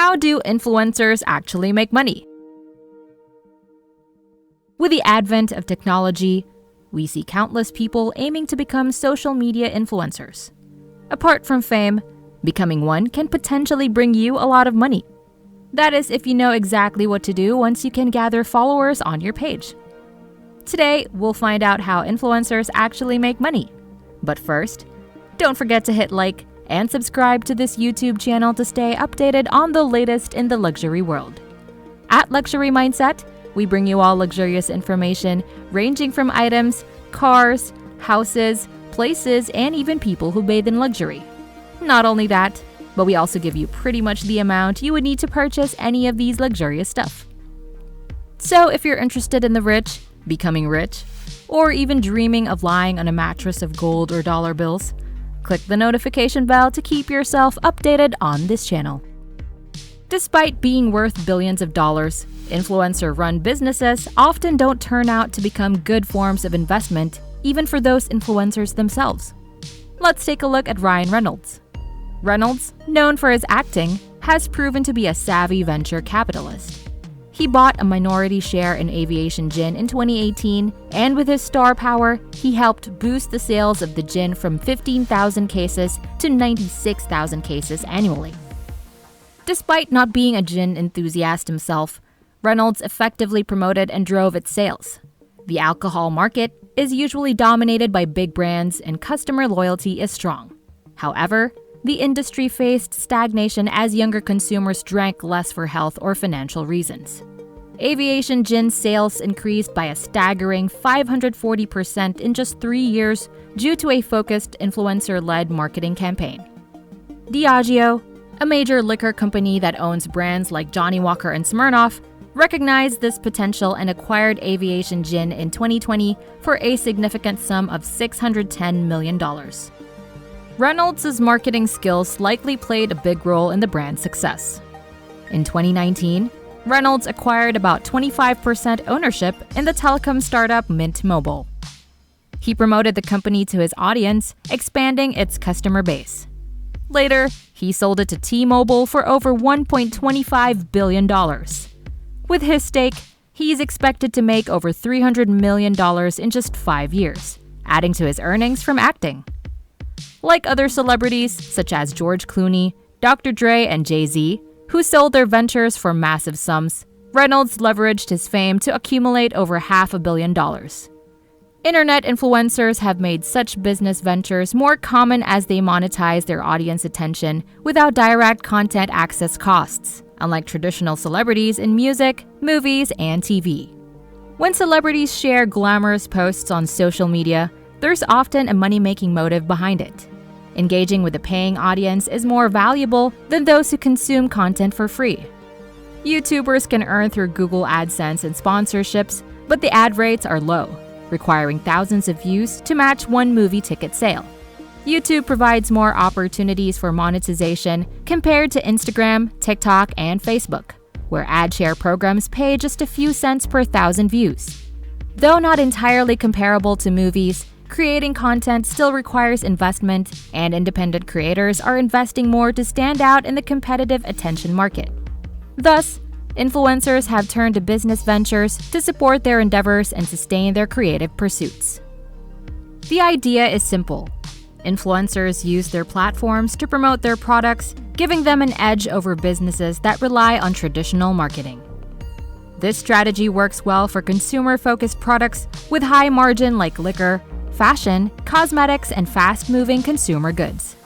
How do influencers actually make money? With the advent of technology, we see countless people aiming to become social media influencers. Apart from fame, becoming one can potentially bring you a lot of money. That is, if you know exactly what to do once you can gather followers on your page. Today, we'll find out how influencers actually make money. But first, don't forget to hit like and subscribe to this YouTube channel to stay updated on the latest in the luxury world. At Luxury Mindset, we bring you all luxurious information ranging from items, cars, houses, places, and even people who bathe in luxury. Not only that, but we also give you pretty much the amount you would need to purchase any of these luxurious stuff. So if you're interested in the rich, becoming rich, or even dreaming of lying on a mattress of gold or dollar bills, click the notification bell to keep yourself updated on this channel. Despite being worth billions of dollars, influencer-run businesses often don't turn out to become good forms of investment, even for those influencers themselves. Let's take a look at Ryan Reynolds. Reynolds, known for his acting, has proven to be a savvy venture capitalist. He bought a minority share in Aviation Gin in 2018, and with his star power, he helped boost the sales of the gin from 15,000 cases to 96,000 cases annually. Despite not being a gin enthusiast himself, Reynolds effectively promoted and drove its sales. The alcohol market is usually dominated by big brands and customer loyalty is strong. However, the industry faced stagnation as younger consumers drank less for health or financial reasons. Aviation Gin sales increased by a staggering 540% in just 3 years due to a focused influencer-led marketing campaign. Diageo, a major liquor company that owns brands like Johnnie Walker and Smirnoff, recognized this potential and acquired Aviation Gin in 2020 for a significant sum of $610 million. Reynolds' marketing skills likely played a big role in the brand's success. In 2019, Reynolds acquired about 25% ownership in the telecom startup Mint Mobile. He promoted the company to his audience, expanding its customer base. Later, he sold it to T-Mobile for over $1.25 billion. With his stake, he's expected to make over $300 million in just 5 years, adding to his earnings from acting. Like other celebrities, such as George Clooney, Dr. Dre, and Jay-Z, who sold their ventures for massive sums, Reynolds leveraged his fame to accumulate over $500 million. Internet influencers have made such business ventures more common as they monetize their audience attention without direct content access costs, unlike traditional celebrities in music, movies, and TV. When celebrities share glamorous posts on social media, there's often a money-making motive behind it. Engaging with a paying audience is more valuable than those who consume content for free. YouTubers can earn through Google AdSense and sponsorships, but the ad rates are low, requiring thousands of views to match one movie ticket sale. YouTube provides more opportunities for monetization compared to Instagram, TikTok, and Facebook, where ad share programs pay just a few cents per 1,000 views. Though not entirely comparable to movies, creating content still requires investment, and independent creators are investing more to stand out in the competitive attention market. Thus, influencers have turned to business ventures to support their endeavors and sustain their creative pursuits. The idea is simple. Influencers use their platforms to promote their products, giving them an edge over businesses that rely on traditional marketing. This strategy works well for consumer-focused products with high margin like liquor, fashion, cosmetics, and fast-moving consumer goods.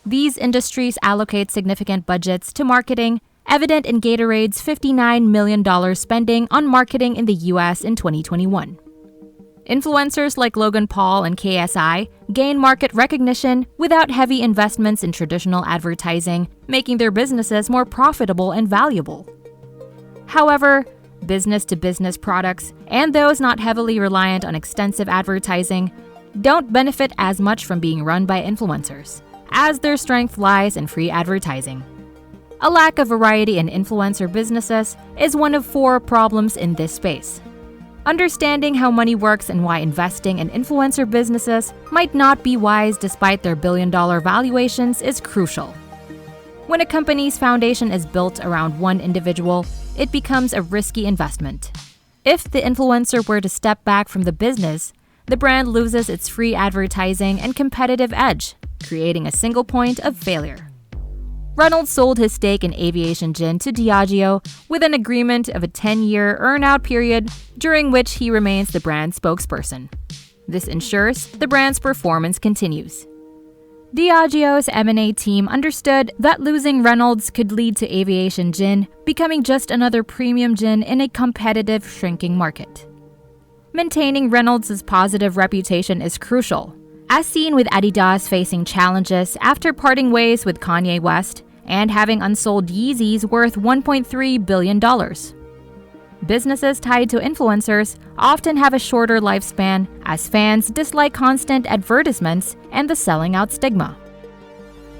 These industries allocate significant budgets to marketing, evident in Gatorade's $59 million spending on marketing in the US in 2021. Influencers like Logan Paul and KSI gain market recognition without heavy investments in traditional advertising, making their businesses more profitable and valuable. However, business-to-business products, and those not heavily reliant on extensive advertising, don't benefit as much from being run by influencers, as their strength lies in free advertising. A lack of variety in influencer businesses is one of 4 problems in this space. Understanding how money works and why investing in influencer businesses might not be wise despite their billion-dollar valuations is crucial. When a company's foundation is built around one individual, it becomes a risky investment. If the influencer were to step back from the business, the brand loses its free advertising and competitive edge, creating a single point of failure. Reynolds sold his stake in Aviation Gin to Diageo with an agreement of a 10-year earn-out period during which he remains the brand spokesperson. This ensures the brand's performance continues. Diageo's M&A team understood that losing Reynolds could lead to Aviation Gin becoming just another premium gin in a competitive, shrinking market. Maintaining Reynolds' positive reputation is crucial, as seen with Adidas facing challenges after parting ways with Kanye West and having unsold Yeezys worth $1.3 billion. Businesses tied to influencers often have a shorter lifespan, as fans dislike constant advertisements and the selling out stigma.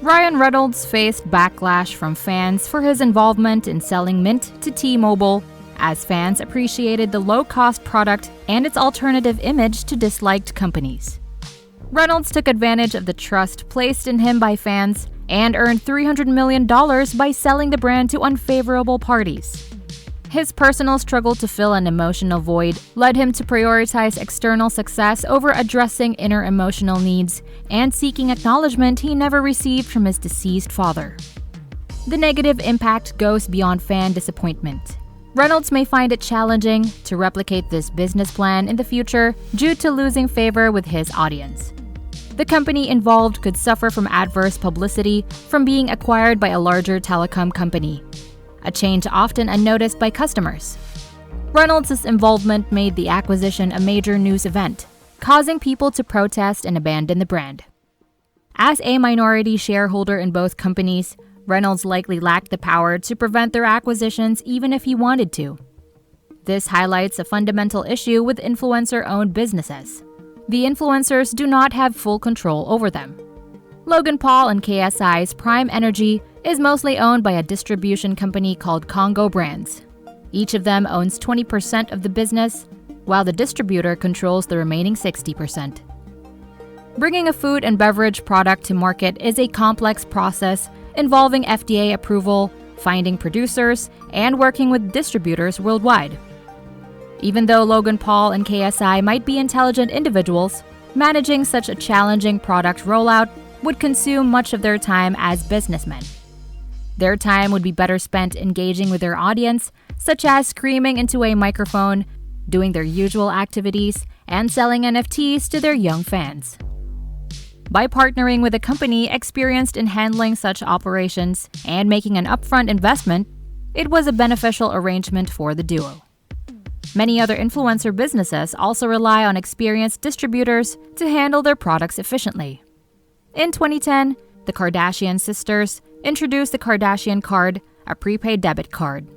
Ryan Reynolds faced backlash from fans for his involvement in selling Mint to T-Mobile, as fans appreciated the low-cost product and its alternative image to disliked companies. Reynolds took advantage of the trust placed in him by fans and earned $300 million by selling the brand to unfavorable parties. His personal struggle to fill an emotional void led him to prioritize external success over addressing inner emotional needs and seeking acknowledgement he never received from his deceased father. The negative impact goes beyond fan disappointment. Reynolds may find it challenging to replicate this business plan in the future due to losing favor with his audience. The company involved could suffer from adverse publicity from being acquired by a larger telecom company, a change often unnoticed by customers. Reynolds' involvement made the acquisition a major news event, causing people to protest and abandon the brand. As a minority shareholder in both companies, Reynolds likely lacked the power to prevent their acquisitions even if he wanted to. This highlights a fundamental issue with influencer-owned businesses. The influencers do not have full control over them. Logan Paul and KSI's Prime Energy is mostly owned by a distribution company called Congo Brands. Each of them owns 20% of the business, while the distributor controls the remaining 60%. Bringing a food and beverage product to market is a complex process involving FDA approval, finding producers, and working with distributors worldwide. Even though Logan Paul and KSI might be intelligent individuals, managing such a challenging product rollout would consume much of their time as businessmen. Their time would be better spent engaging with their audience, such as screaming into a microphone, doing their usual activities, and selling NFTs to their young fans. By partnering with a company experienced in handling such operations and making an upfront investment, it was a beneficial arrangement for the duo. Many other influencer businesses also rely on experienced distributors to handle their products efficiently. In 2010, the Kardashian sisters introduced the Kardashian Card, a prepaid debit card.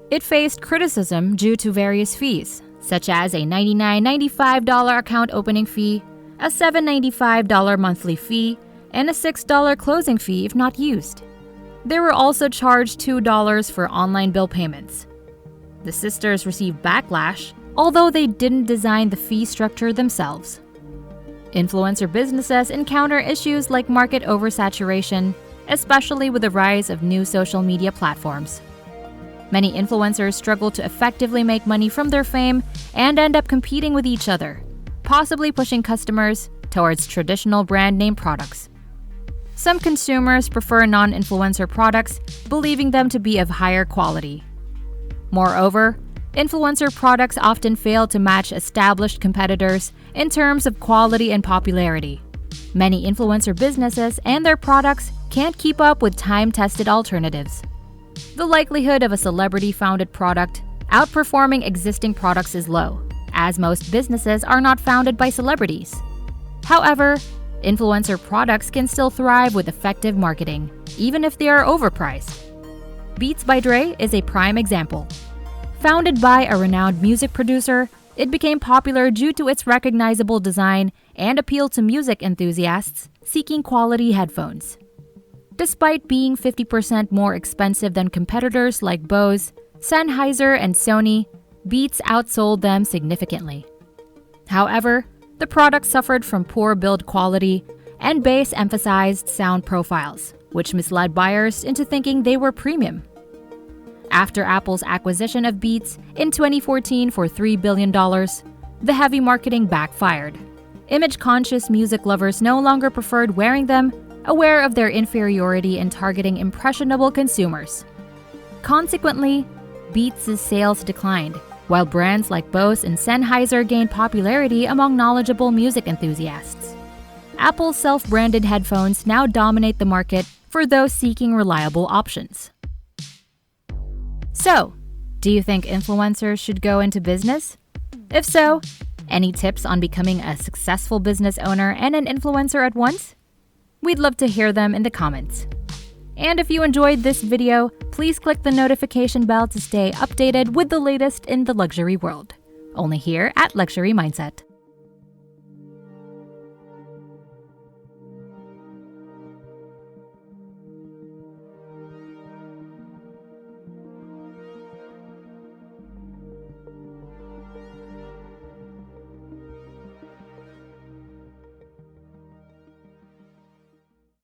It faced criticism due to various fees, such as a $99.95 account opening fee, a $7.95 monthly fee, and a $6 closing fee if not used. They were also charged $2 for online bill payments. The sisters received backlash, although they didn't design the fee structure themselves. Influencer businesses encounter issues like market oversaturation, especially with the rise of new social media platforms. Many influencers struggle to effectively make money from their fame and end up competing with each other, possibly pushing customers towards traditional brand name products. Some consumers prefer non-influencer products, believing them to be of higher quality. Moreover, influencer products often fail to match established competitors in terms of quality and popularity. Many influencer businesses and their products can't keep up with time-tested alternatives. The likelihood of a celebrity-founded product outperforming existing products is low, as most businesses are not founded by celebrities. However, influencer products can still thrive with effective marketing, even if they are overpriced. Beats by Dre is a prime example. Founded by a renowned music producer, it became popular due to its recognizable design and appeal to music enthusiasts seeking quality headphones. Despite being 50% more expensive than competitors like Bose, Sennheiser, and Sony, Beats outsold them significantly. However, the product suffered from poor build quality and bass-emphasized sound profiles, which misled buyers into thinking they were premium. After Apple's acquisition of Beats in 2014 for $3 billion, the heavy marketing backfired. Image-conscious music lovers no longer preferred wearing them, aware of their inferiority in targeting impressionable consumers. Consequently, Beats' sales declined, while brands like Bose and Sennheiser gained popularity among knowledgeable music enthusiasts. Apple's self-branded headphones now dominate the market for those seeking reliable options. So, do you think influencers should go into business? If so, any tips on becoming a successful business owner and an influencer at once? We'd love to hear them in the comments. And if you enjoyed this video, please click the notification bell to stay updated with the latest in the luxury world. Only here at Luxury Mindset.